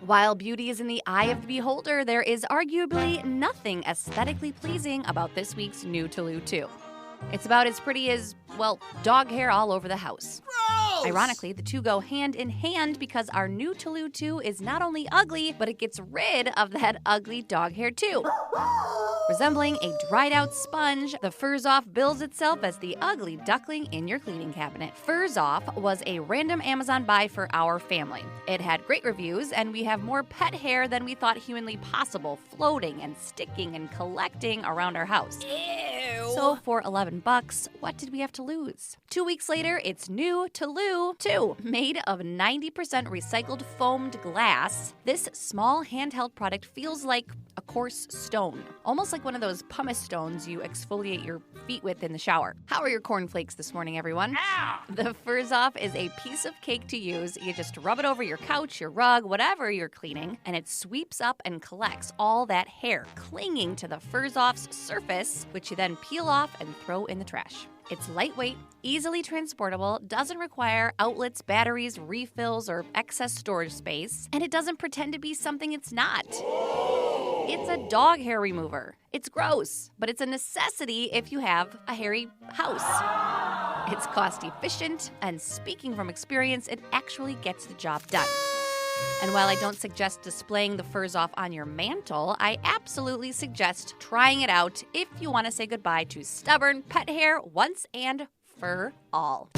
While beauty is in the eye of the beholder, there is arguably nothing aesthetically pleasing about this week's new Taloo 2. It's about as pretty as, well, dog hair all over the house. Gross! Ironically, the two go hand in hand because our new Taloo 2 is not only ugly, but it gets rid of that ugly dog hair too. Resembling a dried-out sponge, the Fur-Zoff bills itself as the ugly duckling in your cleaning cabinet. Fur-Zoff was a random Amazon buy for our family. It had great reviews, and we have more pet hair than we thought humanly possible, floating and sticking and collecting around our house. Ew! So for $11, what did we have to lose? 2 weeks later, it's new Taloo 2, made of 90% recycled foamed glass. This small handheld product feels like a coarse stone, almost like one of those pumice stones you exfoliate your feet with in the shower. How are your cornflakes this morning, everyone? Ow! The Fur-Zoff is a piece of cake to use. You just rub it over your couch, your rug, whatever you're cleaning, and it sweeps up and collects all that hair clinging to the Fur-Zoff's surface, which you then peel off and throw in the trash. It's lightweight, easily transportable, doesn't require outlets, batteries, refills, or excess storage space, and it doesn't pretend to be something it's not. It's a dog hair remover. It's gross, but it's a necessity if you have a hairy house. It's cost efficient, and speaking from experience, it actually gets the job done. And while I don't suggest displaying the Fur-Zoff on your mantle, I absolutely suggest trying it out if you want to say goodbye to stubborn pet hair once and for all.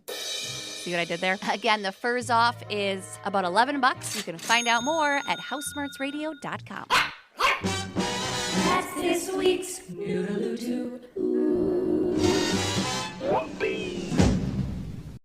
See what I did there? Again, the Fur-Zoff is about $11. You can find out more at HouseSmartsRadio.com. That's this week's Noodaloo 2.